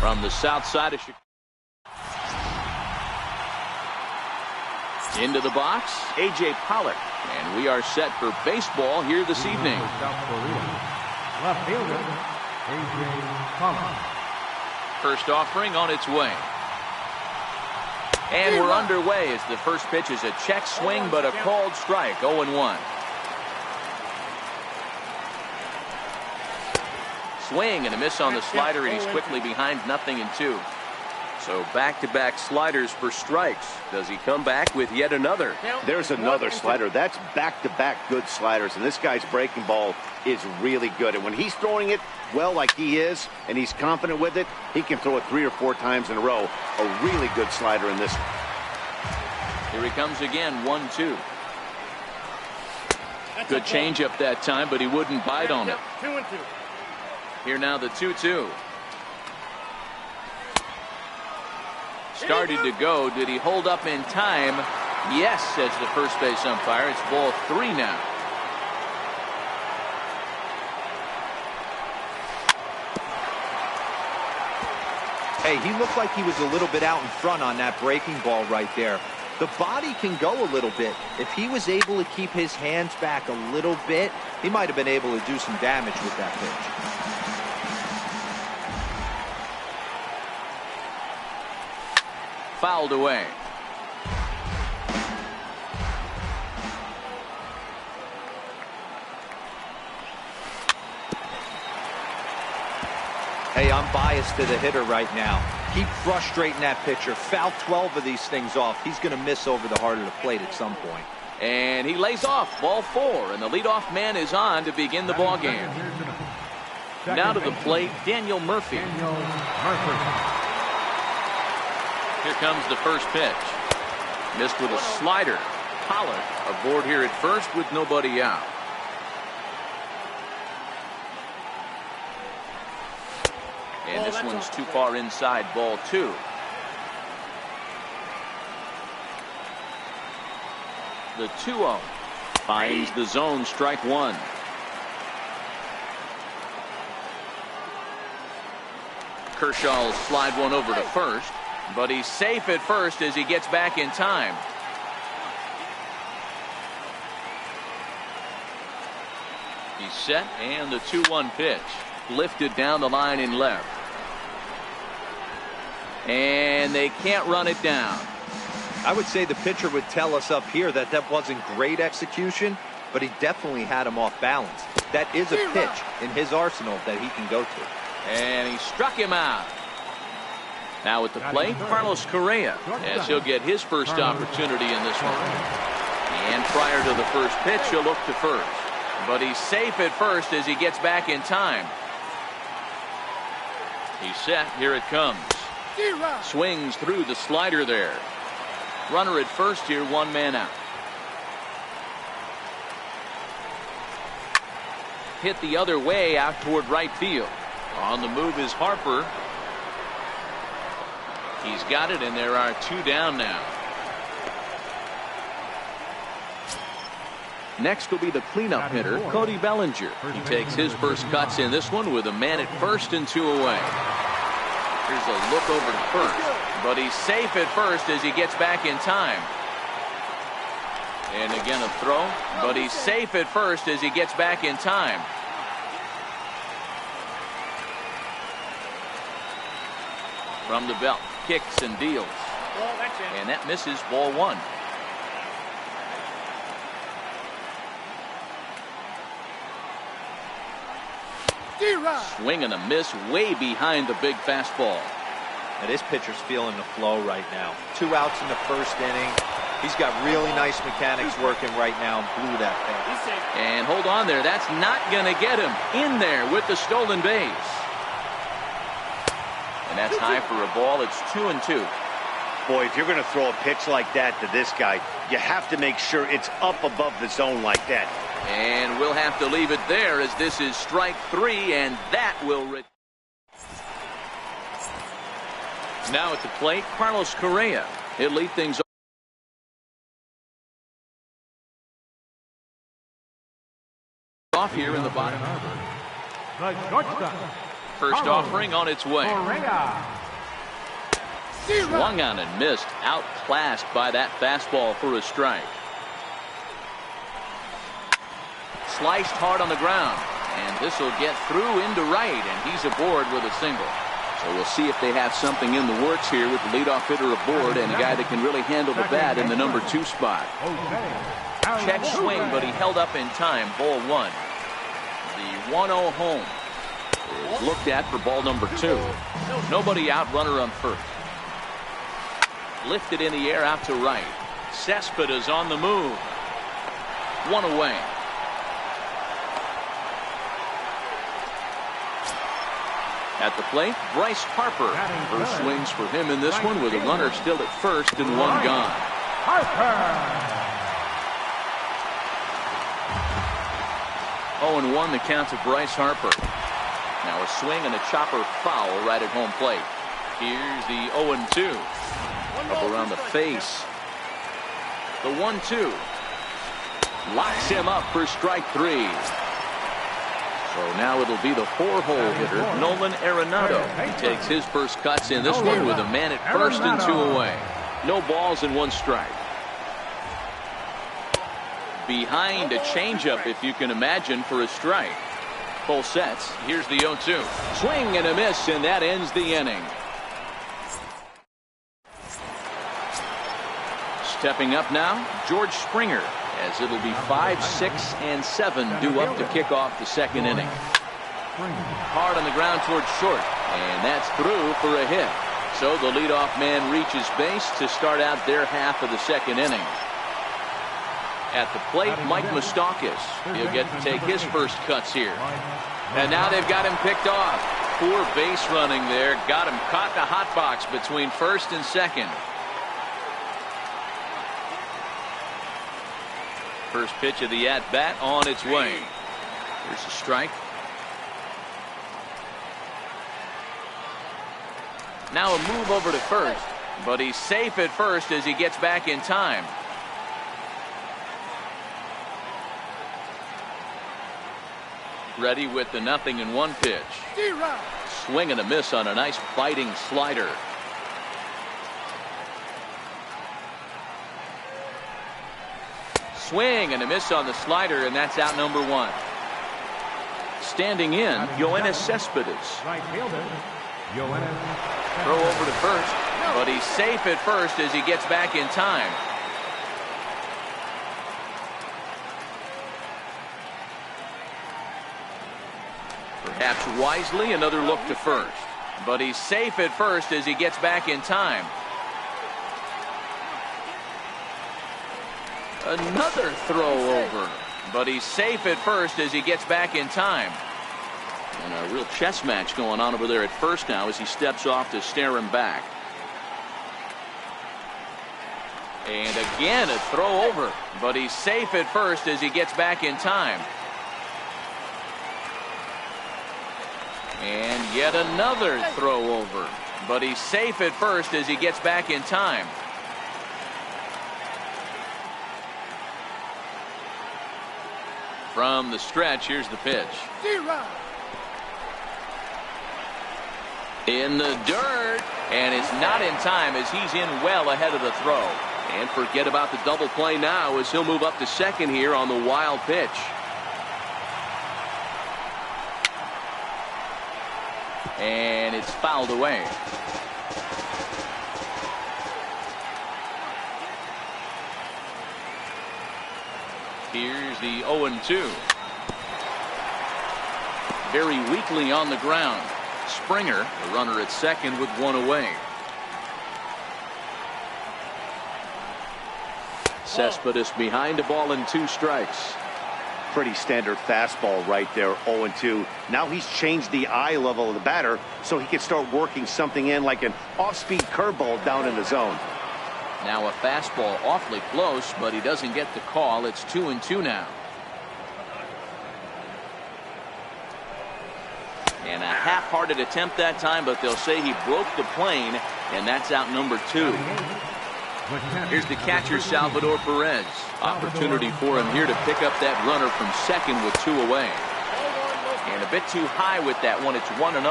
From the south side of Chicago. Into the box, A.J. Pollock. And we are set for baseball here this evening. South Korea. Left fielder, A.J. Pollock. First offering on its way. And we're underway as the first pitch is a check swing, but a called strike, 0-1. Swing and a miss on the slider, and he's quickly behind 0-2. So back-to-back sliders for strikes. Does he come back with yet another? There's another slider. That's back-to-back good sliders, and this guy's breaking ball is really good. And when he's throwing it well like he is, and he's confident with it, he can throw it 3 or 4 times in a row. A really good slider in this one. Here he comes again, 1-2. Good changeup that time, but he wouldn't bite on it. 2-2. Here now the 2-2. Started to go. Did he hold up in time? Yes, says the first base umpire. It's ball 3 now. Hey, he looked like he was a little bit out in front on that breaking ball right there. The body can go a little bit. If he was able to keep his hands back a little bit, he might have been able to do some damage with that pitch. Fouled away. Hey, I'm biased to the hitter right now. Keep frustrating that pitcher. Foul 12 of these things off. He's going to miss over the heart of the plate at some point. And he lays off, ball 4, and the leadoff man is on to begin the ball game. Now to the plate, Daniel Murphy. Here comes the first pitch. Missed with a slider. Pollock aboard here at first with nobody out. And this one's too far inside, ball 2. The 2-0 finds the zone, strike 1. Kershaw will slide one over to first, but he's safe at first as he gets back in time. He's set, and the 2-1 pitch lifted down the line in left. And they can't run it down. I would say the pitcher would tell us up here that that wasn't great execution, but he definitely had him off balance. That is a pitch in his arsenal that he can go to. And he struck him out. Now at the plate, Carlos Correa, as he'll get his first opportunity in this one. And prior to the first pitch, he'll look to first. But he's safe at first as he gets back in time. He's set. Here it comes. Swings through the slider there. Runner at first here, 1 man out. Hit the other way out toward right field. On the move is Harper. He's got it, and there are 2 down now. Next will be the cleanup hitter, Cody Bellinger. He takes his first cuts in this one with a man at first and 2 away. Here's a look over to first, but he's safe at first as he gets back in time. And again a throw, but he's safe at first as he gets back in time. From the belt, kicks and deals. And that misses, ball 1. Swing and a miss way behind the big fastball. Now this pitcher's feeling the flow right now. 2 outs in the first inning. He's got really nice mechanics working right now and blew that pitch. And hold on there. That's not going to get him in there with the stolen base. And that's high for a ball. It's 2-2. Boy, if you're going to throw a pitch like that to this guy, you have to make sure it's up above the zone like that. And we'll have to leave it there as this is strike 3, and that will. Now at the plate, Carlos Correa. He'll lead things off here in the bottom. First offering on its way. Swung on and missed. Outclassed by that fastball for a strike. Sliced hard on the ground. And this will get through into right, and he's aboard with a single. So we'll see if they have something in the works here with the leadoff hitter aboard and a guy that can really handle the bat in the number 2 spot. Check swing, but he held up in time. Ball 1. The 1-0 home is looked at for ball number 2. Nobody out, runner on first. Lifted in the air out to right. Cespedes on the move. 1 away. At the plate, Bryce Harper. First swings for him in this one with a runner still at first and 1 gone. 0-1 the count to Bryce Harper. Now a swing and a chopper foul right at home plate. Here's the 0-2. Up around the face. The 1-2. Locks him up for strike 3. So now it'll be the 4-hole hitter, Nolan Arenado. He takes his first cuts in this one with a man at first and 2 away. No balls and 1 strike. Behind a changeup, if you can imagine, for a strike. Full sets. Here's the 0-2. Swing and a miss, and that ends the inning. Stepping up now, George Springer, as it'll be 5, 6, and 7 due up to kick off the second inning. Hard on the ground towards short, and that's through for a hit. So the leadoff man reaches base to start out their half of the second inning. At the plate, Mike Moustakas. He'll get to take his first cuts here. And now they've got him picked off. Poor base running there. Got him caught in the hot box between first and second. First pitch of the at-bat on its way. Here's a strike. Now a move over to first, but he's safe at first as he gets back in time. Ready with the 0-1 pitch. Swing and a miss on a nice biting slider. Swing and a miss on the slider, and that's out number 1. Standing in, Yoenis Cespedes. Throw over to first, but he's safe at first as he gets back in time. Perhaps wisely, another look to first, but he's safe at first as he gets back in time. Another throw over, but he's safe at first as he gets back in time. And a real chess match going on over there at first now as he steps off to stare him back. And again a throw over, but he's safe at first as he gets back in time. And yet another throw over, but he's safe at first as he gets back in time. From the stretch, here's the pitch. In the dirt, and it's not in time as he's in well ahead of the throw. And forget about the double play now as he'll move up to second here on the wild pitch. And it's fouled away. Here's the 0-2. Very weakly on the ground. Springer, the runner at second with 1 away. Cespedes behind a ball and 2 strikes. Pretty standard fastball right there, 0-2. Now he's changed the eye level of the batter so he can start working something in like an off-speed curveball down in the zone. Now a fastball awfully close, but he doesn't get the call. It's 2-2 now. And a half-hearted attempt that time, but they'll say he broke the plane, and that's out number 2. Here's the catcher, Salvador Perez. Opportunity for him here to pick up that runner from second with 2 away. And a bit too high with that one. It's 1-0.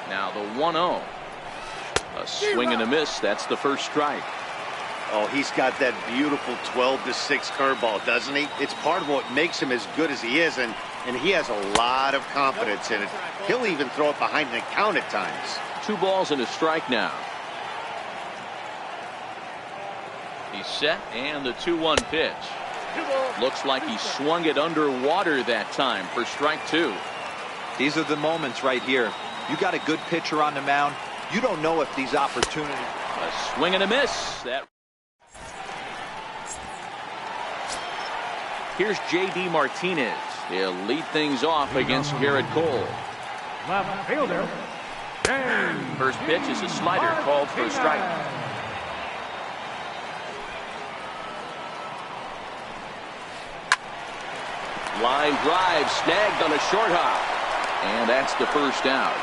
Now the 1-0. A swing and a miss. That's the first strike. Oh, he's got that beautiful 12-6 curveball, doesn't he? It's part of what makes him as good as he is, and he has a lot of confidence in it. He'll even throw it behind the count at times. 2 balls and a strike now. He's set, and the 2-1 pitch. Looks like he swung it underwater that time for strike 2. These are the moments right here. You got a good pitcher on the mound. You don't know if these opportunities. A swing and a miss. Here's J.D. Martinez. He'll lead things off against Garrett Cole. Left fielder. First pitch is a slider called for a strike. Line drive snagged on a short hop. And that's the first out.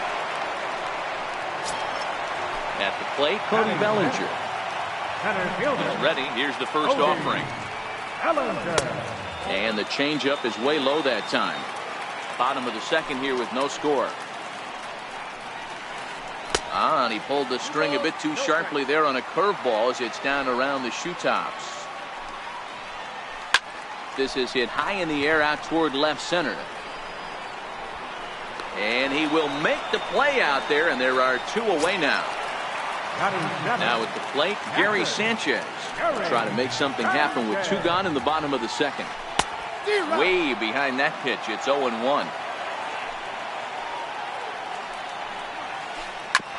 At the plate, Cody Bellinger. He's ready. Here's the first offering. And the changeup is way low that time. Bottom of the second here with no score. And he pulled the string a bit too sharply there on a curveball as it's down around the shoe tops. This is hit high in the air out toward left center. And he will make the play out there, and there are 2 away now. Now at the plate, Gary Sanchez. Try to make something happen with 2 gone in the bottom of the second. Way behind that pitch. It's 0-1.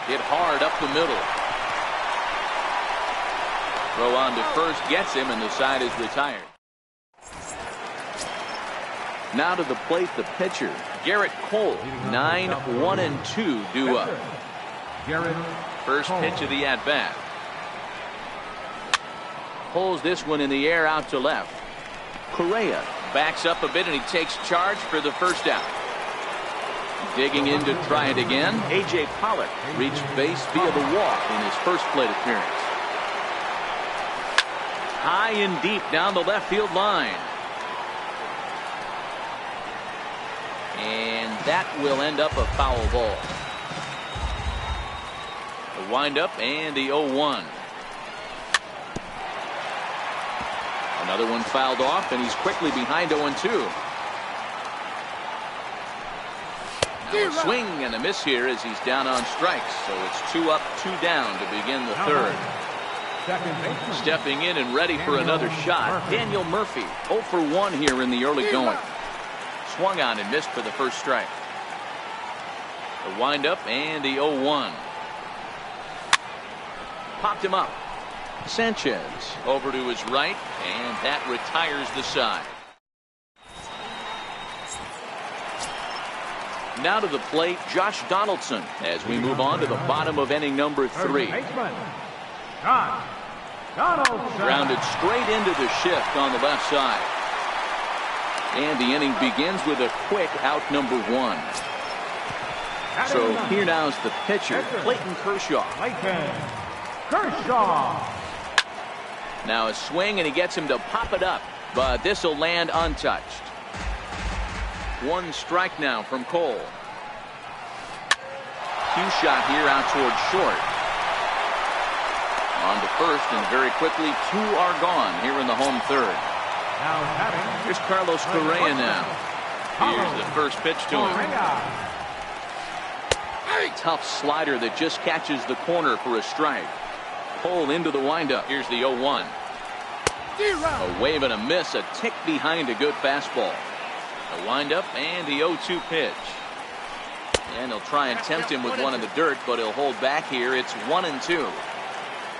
Hit hard up the middle. Throw on to first gets him, and the side is retired. Now to the plate, the pitcher, Garrett Cole. 9-1-2 due up. First pitch of the at-bat. Pulls this one in the air out to left. Correa backs up a bit, and he takes charge for the first out. Digging in to try it again. A.J. Pollock reached base via the walk in his first plate appearance. High and deep down the left field line. And that will end up a foul ball. The windup and the 0-1. Another one fouled off, and he's quickly behind 0-2. Now a swing and a miss here as he's down on strikes. So it's 2 up, 2 down to begin the third. Stepping in and ready for another shot, Daniel Murphy. 0 for 1 here in the early going. Swung on and missed for the first strike. The windup and the 0-1. Popped him up. Sanchez over to his right, and that retires the side. Now to the plate, Josh Donaldson, as we move on to the bottom of inning number 3. Grounded straight into the shift on the left side. And the inning begins with a quick out number 1. So here now is the pitcher, Clayton Kershaw. Now a swing, and he gets him to pop it up, but this will land untouched. 1 strike now from Cole. Cue shot here out toward short. On to first, and very quickly 2 are gone here in the home third. Here's Carlos Correa now. Here's the first pitch to him. Tough slider that just catches the corner for a strike. Pulled into the windup. Here's the 0-1. A wave and a miss, a tick behind a good fastball. The windup and the 0-2 pitch. And they'll try and tempt him with one in the dirt, but he'll hold back here. It's 1-2.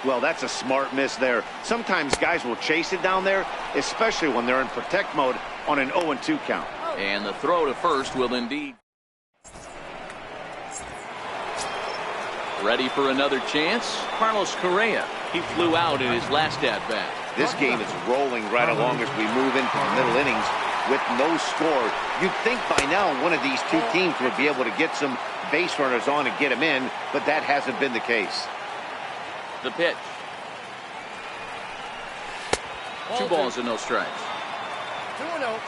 Well, that's a smart miss there. Sometimes guys will chase it down there, especially when they're in protect mode on an 0-2 count. And the throw to first will indeed. Ready for another chance? Carlos Correa. He flew out in his last at-bat. This game is rolling right along as we move into the middle innings with no score. You'd think by now one of these 2 teams would be able to get some base runners on and get them in, but that hasn't been the case. The pitch. 2 balls and no strikes. 2-0.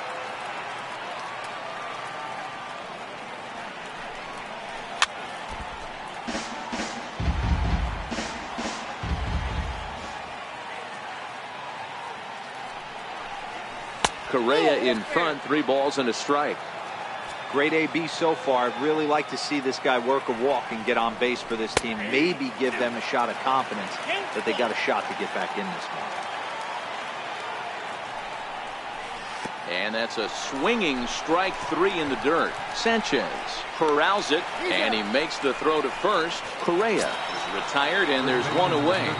Correa in front, 3 balls and a strike. Great AB so far. I'd really like to see this guy work a walk and get on base for this team. Maybe give them a shot of confidence that they got a shot to get back in this one. And that's a swinging strike 3 in the dirt. Sanchez corrals it, and he makes the throw to first. Correa is retired, and there's 1 away.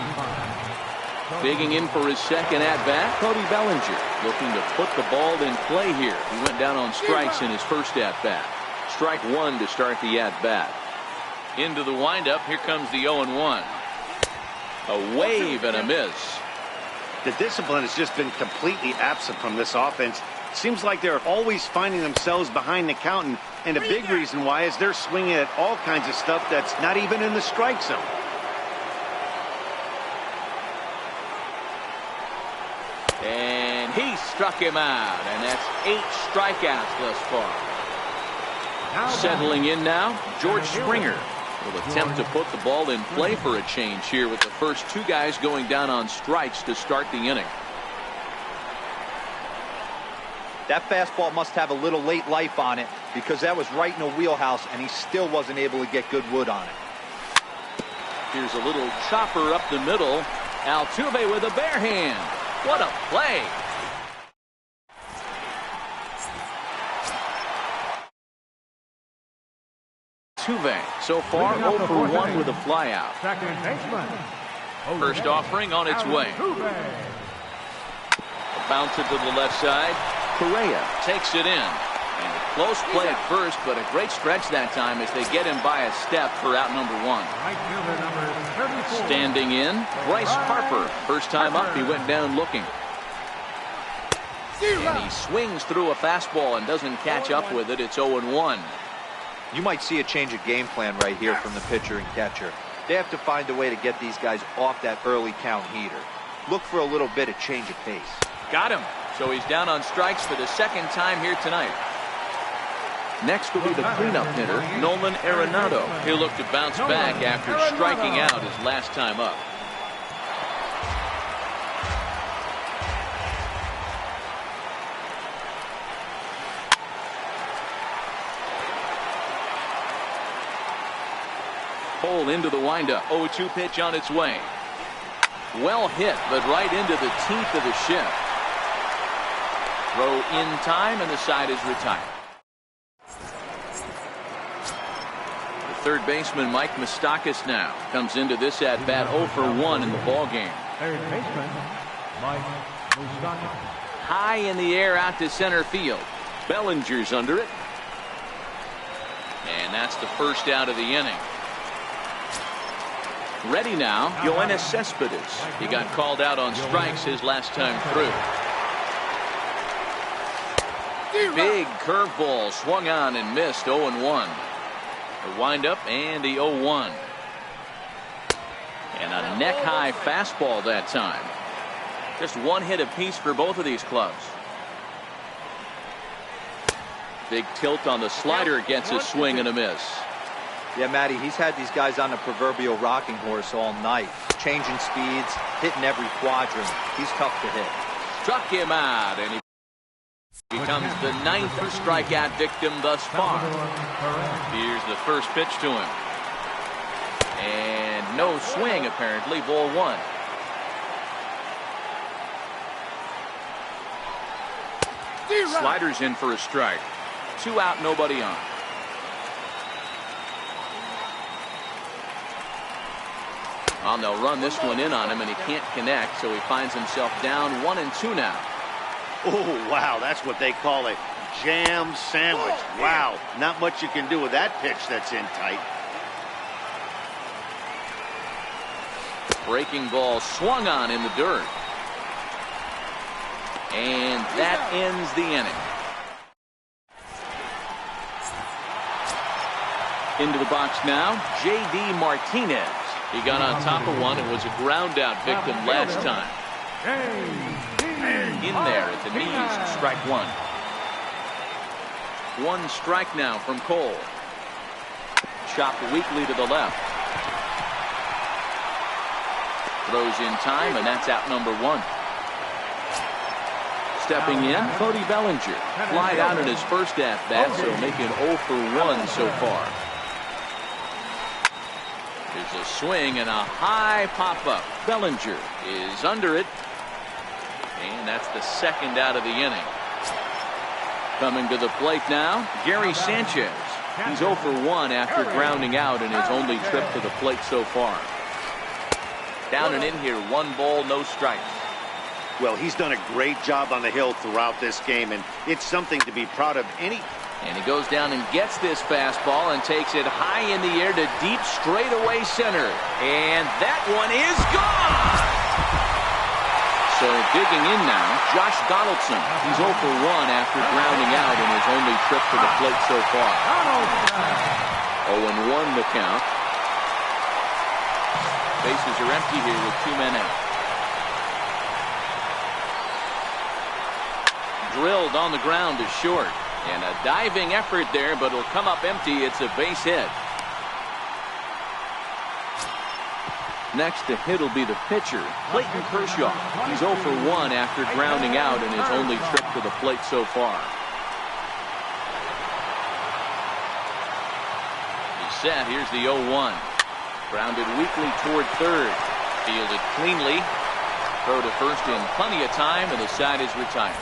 Digging in for his second at-bat, Cody Bellinger, looking to put the ball in play here. He went down on strikes in his first at-bat. Strike 1 to start the at-bat. Into the windup, here comes the 0-1. A wave and a miss. The discipline has just been completely absent from this offense. Seems like they're always finding themselves behind the count, and a big reason why is they're swinging at all kinds of stuff that's not even in the strike zone. And he struck him out, and that's 8 strikeouts thus far. Settling in now, George Springer will attempt to put the ball in play for a change here with the first 2 guys going down on strikes to start the inning. That fastball must have a little late life on it because that was right in a wheelhouse, and he still wasn't able to get good wood on it. Here's a little chopper up the middle. Altuve with a bare hand. What a play. Altuve so far 0 for 1 with a flyout. Second baseman. First offering on its way. Bounce it to the left side. Correa takes it in. And a close play at first, but a great stretch that time as they get him by a step for out number 1. Right fielder number 34. Standing in, Bryce Harper. First time up, he went down looking. And he swings through a fastball and doesn't catch up with it. It's 0-1. You might see a change of game plan right here from the pitcher and catcher. They have to find a way to get these guys off that early count heater. Look for a little bit of change of pace. Got him. So he's down on strikes for the second time here tonight. Next will be the cleanup hitter, Nolan Arenado. He'll look to bounce back after striking out his last time up. Hole into the windup. 0-2 pitch on its way. Well hit, but right into the teeth of the shift. Throw in time, and the side is retired. The third baseman, Mike Moustakas, now comes into this at-bat 0 for 1 in the ballgame. Third baseman, Mike Moustakas. High in the air out to center field. Bellinger's under it. And that's the first out of the inning. Ready now, Yoenis Cespedes. He got called out on strikes his last time through. Big curveball swung on and missed. 0-1. The windup and the 0-1. And a neck-high fastball that time. Just 1 hit apiece for both of these clubs. Big tilt on the slider gets a swing and a miss. Yeah, Matty, he's had these guys on the proverbial rocking horse all night. Changing speeds, hitting every quadrant. He's tough to hit. Struck him out, and he becomes the 9th strikeout victim thus far. Here's the first pitch to him. And no swing, apparently. Ball 1. Sliders in for a strike. 2 out, nobody on. Well, they'll run this one in on him, and he can't connect, so he finds himself down 1-2 now. Oh, wow, that's what they call a jam sandwich. Wow, not much you can do with that pitch that's in tight. Breaking ball swung on in the dirt. And that ends the inning. Into the box now, J.D. Martinez. He got on top of one and was a ground out victim last time. In there at the knees, strike 1. 1 strike now from Cole. Chopped weakly to the left. Throws in time, and that's out number 1. Stepping in, Cody Bellinger. Flied out in his first at-bat, so making 0 for 1 so far. There's a swing and a high pop-up. Bellinger is under it. And that's the second out of the inning. Coming to the plate now, Gary Sanchez. He's 0 for 1 after grounding out in his only trip to the plate so far. Down and in here, 1 ball, no strikes. Well, he's done a great job on the hill throughout this game, and it's something to be proud of. And he goes down and gets this fastball and takes it high in the air to deep straightaway center. And that one is gone! So digging in now, Josh Donaldson. He's 0 for 1 after grounding out in his only trip to the plate so far. 0-1 the count. Bases are empty here with 2 men out. Drilled on the ground is short. And a diving effort there, but it'll come up empty. It's a base hit. Next to hit will be the pitcher, Clayton Kershaw. He's 0 for 1 after grounding out in his only trip to the plate so far. He's set. Here's the 0-1. Grounded weakly toward third. Fielded cleanly. Throw to first in plenty of time, and the side is retired.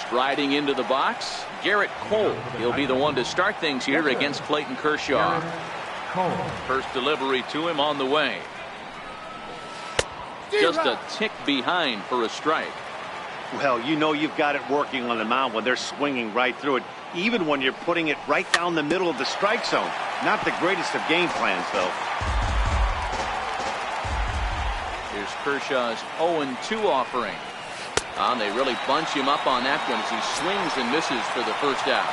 Striding into the box, Garrett Cole. He'll be the one to start things here against Clayton Kershaw. First delivery to him on the way. Just a tick behind for a strike. well, you know you've got it working on the mound when they're swinging right through it, even when you're putting it right down the middle of the strike zone. Not the greatest of game plans, though. Here's Kershaw's 0-2 offering. They really bunch him up on that one as he swings and misses for the first out.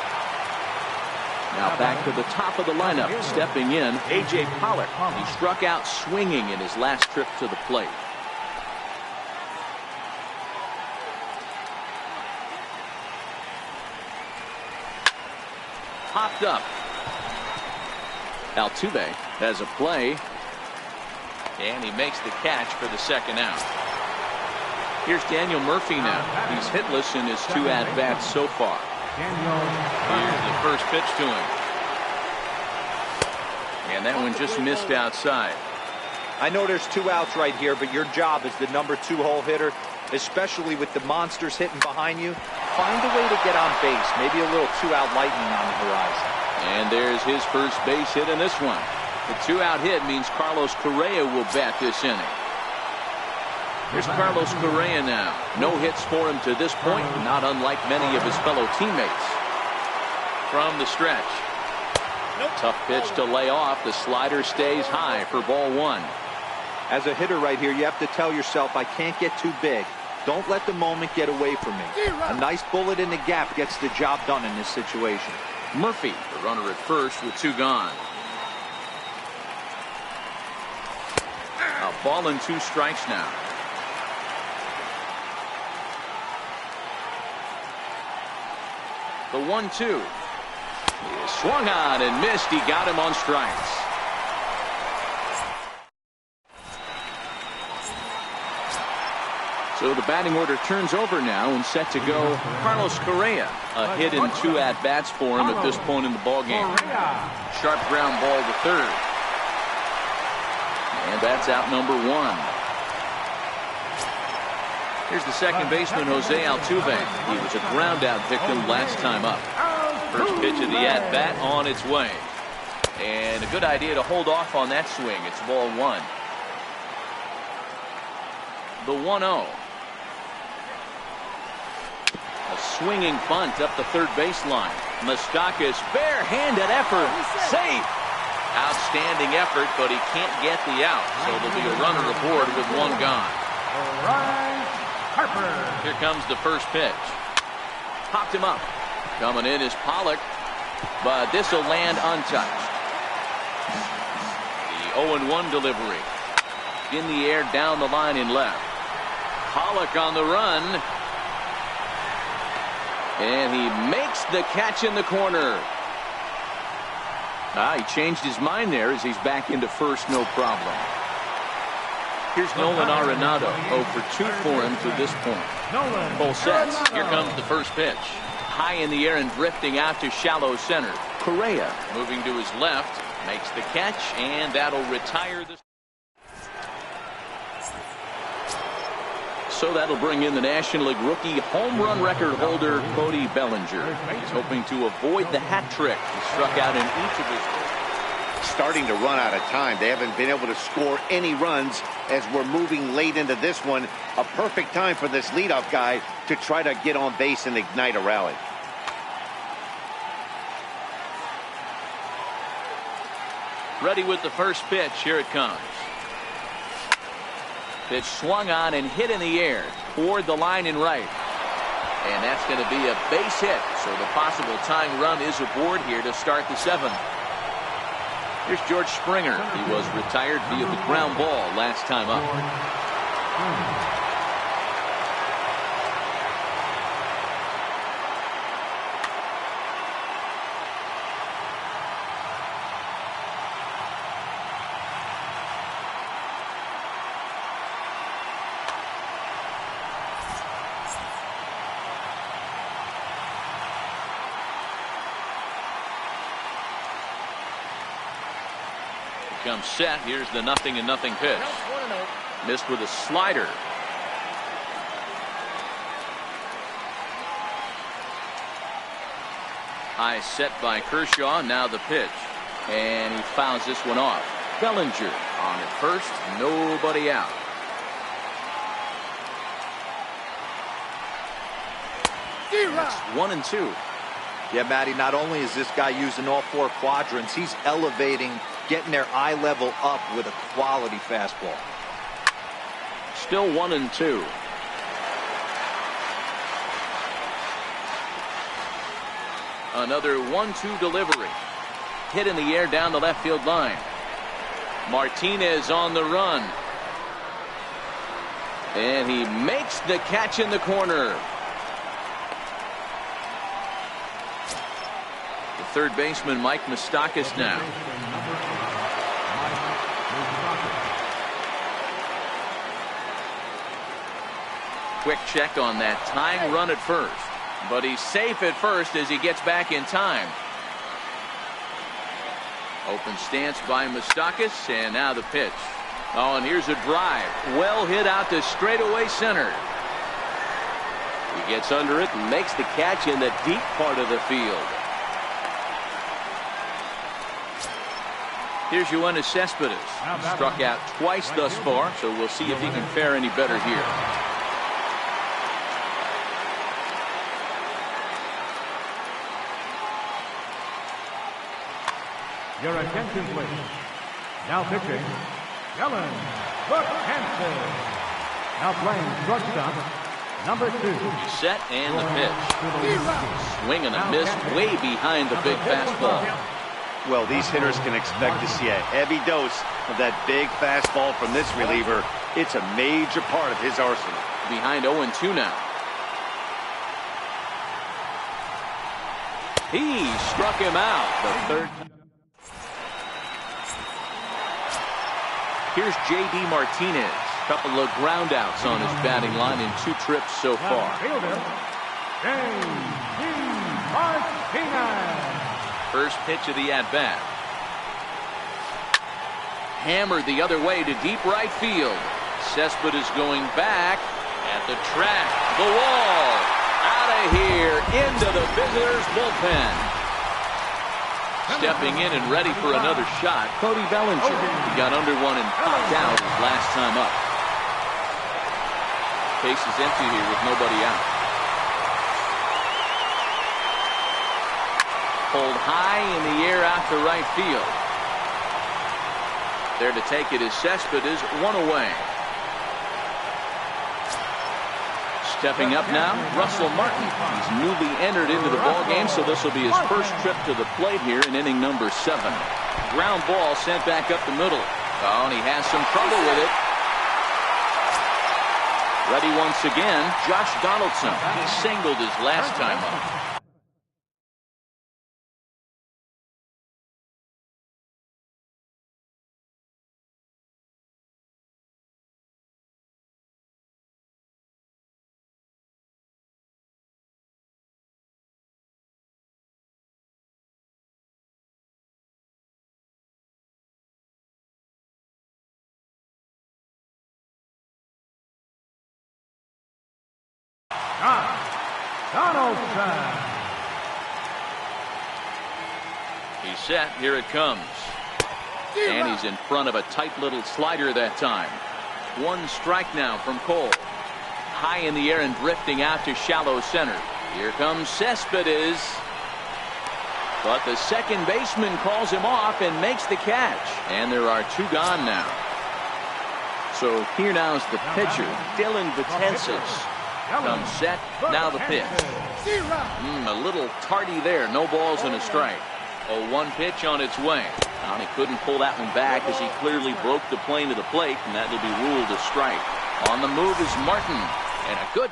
Now back to the top of the lineup. Stepping in, A.J. Pollock. He struck out swinging in his last trip to the plate. Popped up. Altuve has a play. And he makes the catch for the second out. Here's Daniel Murphy now. He's hitless in his 2 at-bats so far. Here's the first pitch to him. And that one just missed outside. I know there's 2 outs right here, but your job as the number 2 hole hitter, especially with the monsters hitting behind you, find a way to get on base. Maybe a little 2-out lightning on the horizon. And there's his first base hit in this one. The 2-out hit means Carlos Correa will bat this inning. Here's Carlos Correa now. No hits for him to this point, not unlike many of his fellow teammates. From the stretch. Tough pitch to lay off. The slider stays high for ball 1. As a hitter right here, you have to tell yourself, I can't get too big. Don't let the moment get away from me. A nice bullet in the gap gets the job done in this situation. Murphy, the runner at first with 2 gone. A ball and 2 strikes now. The 1-2. He swung on and missed. He got him on strikes. So the batting order turns over now and set to go Carlos Correa. A hit in 2 at-bats for him at this point in the ballgame. Sharp ground ball to third. And that's out number 1. Here's the second baseman, Jose Altuve. He was a ground-out victim last time up. First pitch of the at-bat on its way. And a good idea to hold off on that swing. It's ball 1. The 1-0. A swinging bunt up the third baseline. Moustakas, bare-handed effort. Safe. Outstanding effort, but he can't get the out. So there'll be a runner aboard with 1 gone. Here comes the first pitch. Popped him up. Coming in is Pollock, but this will land untouched. The 0-1 delivery. In the air, down the line in left. Pollock on the run. And he makes the catch in the corner. He changed his mind there as he's back into first, no problem. Here's Nolan Arenado, 0 for 2 for him to this point. Full sets. Here comes the first pitch. High in the air and drifting out to shallow center. Correa moving to his left, makes the catch, and that'll retire the... So that'll bring in the National League rookie home run record holder, Cody Bellinger. He's hoping to avoid the hat trick. He struck out in each of his... Starting to run out of time. They haven't been able to score any runs as we're moving late into this one. A perfect time for this leadoff guy to try to get on base and ignite a rally. Ready with the first pitch. Here it comes. Pitch swung on and hit in the air toward the line and right. And that's going to be a base hit. So the possible tying run is aboard here to start the 7th. Here's George Springer. He was retired via the ground ball last time up. Comes set. Here's the 0-0 pitch. Missed with a slider. High set by Kershaw. Now the pitch. And he fouls this one off. Bellinger on at first. Nobody out. It's 1-2. Yeah, Matty, not only is this guy using all 4 quadrants, he's elevating, getting their eye level up with a quality fastball. Still 1-2. Another 1-2 delivery. Hit in the air down the left field line. Martinez on the run. And he makes the catch in the corner. The third baseman, Mike Moustakas, now. Quick check on that tying run at first. But he's safe at first as he gets back in time. Open stance by Moustakas, and now the pitch. Oh, and here's a drive. Well hit out to straightaway center. He gets under it and makes the catch in the deep part of the field. Here's Yoenis Cespedes. Struck out twice thus far, so we'll see if he can fare any better here. Your attention, please. Now pitching, Ellen Hansen. Now playing shortstop, number 2. Set and the pitch. Swing and a miss way behind the big fastball. Well, these hitters can expect to see a heavy dose of that big fastball from this reliever. It's a major part of his arsenal. Behind 0-2 now. He struck him out. The third. Here's J.D. Martinez. Couple of ground outs on his batting line in 2 trips so far. Fielder, J.D. Martinez. First pitch of the at-bat. Hammered the other way to deep right field. Cespedes going back at the track. The wall. Out of here into the visitors' bullpen. Stepping in and ready for another shot, Cody Bellinger. He got under one and popped out his last time up. Case is empty here with nobody out. Pulled high in the air out to right field. There to take it is Cespedes, 1 away. Stepping up now, Russell Martin. He's newly entered into the ballgame, so this will be his first trip to the plate here in inning number 7. Ground ball sent back up the middle. Oh, and he has some trouble with it. Ready once again, Josh Donaldson. He singled his last time up. Donaldson. He's set. Here it comes. And he's in front of a tight little slider that time. One strike now from Cole. High in the air and drifting out to shallow center. Here comes Cespedes. But the second baseman calls him off and makes the catch. And there are two gone now. So here now is the pitcher, Dylan Betances. Comes set. Now the pitch. A little tardy there. No balls and a strike. 0-1 pitch on its way. And he couldn't pull that one back as he clearly broke the plane to the plate, and that will be ruled a strike. On the move is Martin, and a good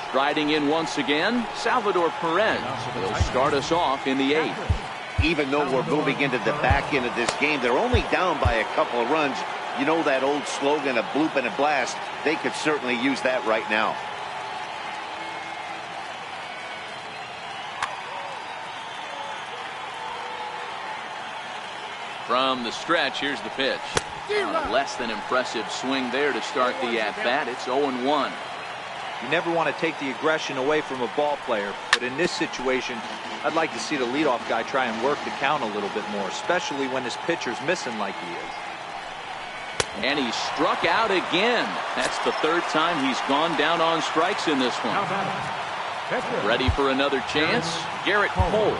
striding in once again, Salvador Perez. He'll start us off in the 8th. Even though we're moving into the back end of this game, they're only down by a couple of runs. You know that old slogan, a bloop and a blast. They could certainly use that right now. From the stretch, here's the pitch. A less than impressive swing there to start the at-bat. It's 0-1. You never want to take the aggression away from a ball player, but in this situation, I'd like to see the leadoff guy try and work the count a little bit more, especially when his pitcher's missing like he is. And he struck out again. That's the third time he's gone down on strikes in this one. Ready for another chance? Garrett Cole.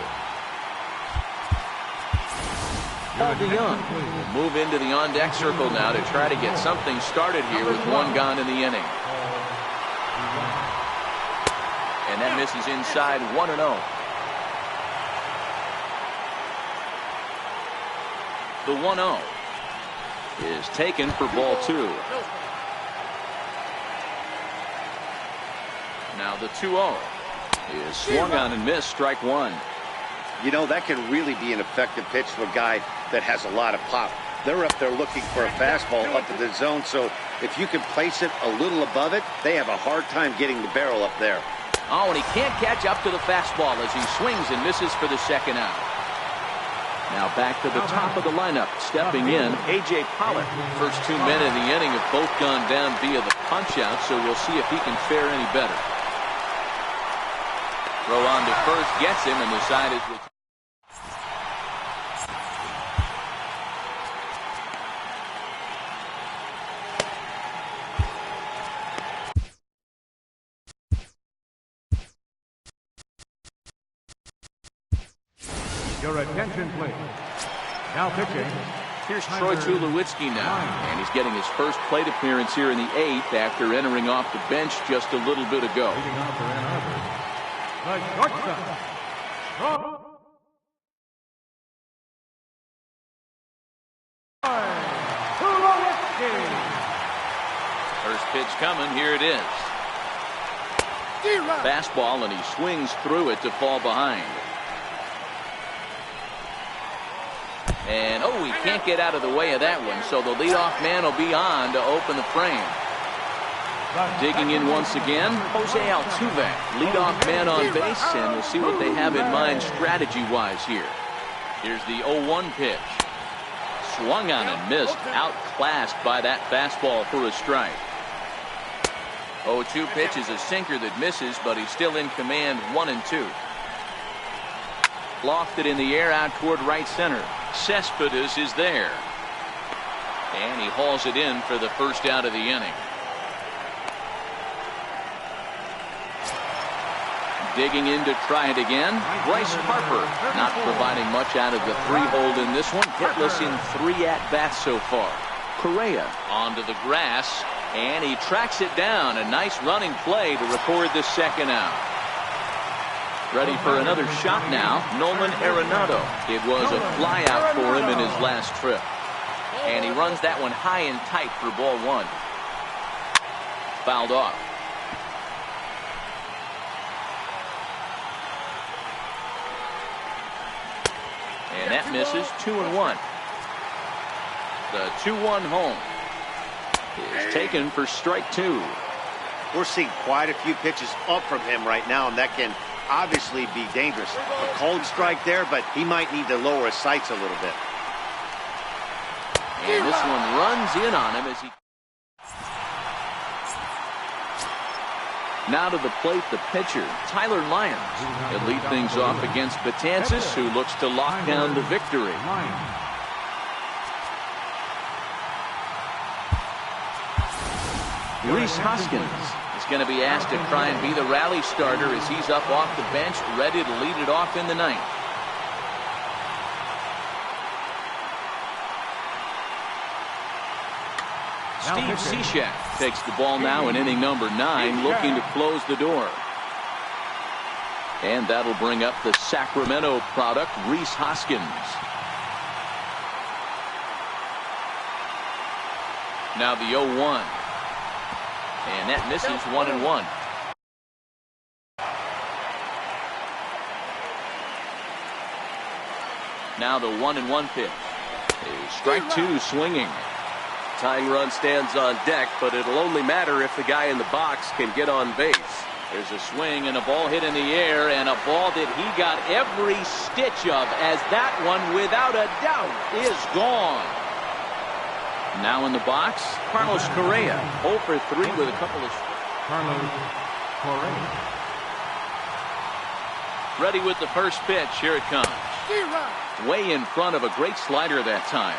Paul DeYoung will move into the on-deck circle now to try to get something started here with one gone in the inning. And that misses inside 1-0. The 1-0 is taken for ball 2. Now the 2-0 is swung on and missed, strike 1. You know, that can really be an effective pitch to a guy that has a lot of pop. They're up there looking for a fastball up in the zone, so if you can place it a little above it, they have a hard time getting the barrel up there. Oh, and he can't catch up to the fastball as he swings and misses for the second out. Now back to the top of the lineup. Stepping in, A.J. Pollock. First 2 men in the inning have both gone down via the punch-out, so we'll see if he can fare any better. Throw on to first, gets him, and the side is with. Your attention, please. Now pitching. Here's Troy Tulowitzki now, and he's getting his first plate appearance here in the 8th after entering off the bench just a little bit ago. Leading off for Ann Arbor, the shortstop, Troy Tulowitzki. First pitch coming, here it is. Fastball, and he swings through it to fall behind. And, oh, he can't get out of the way of that one, so the leadoff man will be on to open the frame. Digging in once again, Jose Altuve, leadoff man on base, and we'll see what they have in mind strategy-wise here. Here's the 0-1 pitch. Swung on and missed, outclassed by that fastball for a strike. 0-2 pitch is a sinker that misses, but he's still in command, 1-2. Lofted in the air out toward right center. Cespedes is there. And he hauls it in for the first out of the inning. Digging in to try it again. Bryce Harper not providing much out of the 3-hole in this one. Hitless in 3 at-bats so far. Correa onto the grass, and he tracks it down. A nice running play to record the second out. Ready for another shot now, Nolan Arenado. It was a flyout for him in his last trip. And he runs that one high and tight for ball 1. Fouled off. And that misses, 2-1. The 2-1 home is taken for strike 2. We're seeing quite a few pitches up from him right now, and that can obviously be dangerous. A cold strike there, but he might need to lower his sights a little bit. And this one runs in on him as he. Now to the plate, the pitcher, Tyler Lyons. He'll lead things off against Betances, who looks to lock down the victory. Rhys Hoskins is going to be asked to try and be the rally starter as he's up off the bench, ready to lead it off in the ninth. Steve Cishek takes the ball now in inning number 9, looking to close the door. And that'll bring up the Sacramento product, Rhys Hoskins. Now the 0-1. And that misses 1-1. Now the 1-1 pitch. A strike 2 swinging. Tying run stands on deck, but it'll only matter if the guy in the box can get on base. There's a swing and a ball hit in the air, and a ball that he got every stitch of, as that one, without a doubt, is gone. Now in the box, Carlos Correa, 0 for 3 with a couple of... Carlos Correa. Ready with the first pitch. Here it comes. Way in front of a great slider that time.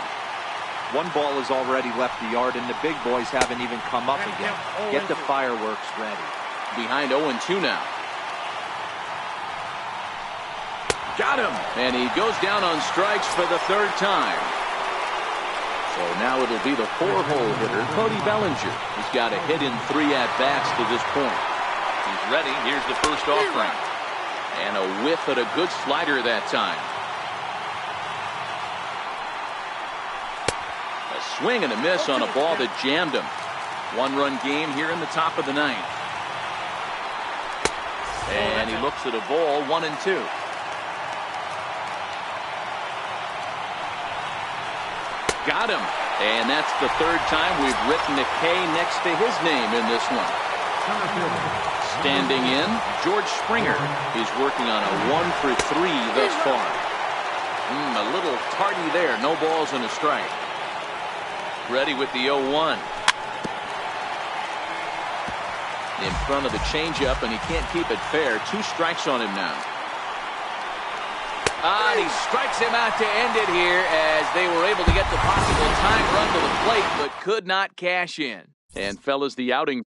One ball has already left the yard, and the big boys haven't even come up again. Get the fireworks ready. Behind 0-2 now. Got him. And he goes down on strikes for the 3rd time. So now it'll be the 4-hole hitter, Cody Bellinger. He's got a hit in 3 at-bats to this point. He's ready. Here's the first offering. And a whiff at a good slider that time. Swing and a miss on a ball that jammed him. 1-run game here in the top of the 9th. And he looks at a ball, 1-2. Got him. And that's the 3rd time we've written a K next to his name in this one. Standing in, George Springer. He's working on a 1 for 3 thus far. A little tardy there. No balls and a strike. Ready with the 0-1. In front of the changeup, and he can't keep it fair. 2 strikes on him now. And he strikes him out to end it here, as they were able to get the possible time run to the plate, but could not cash in. And fellas, the outing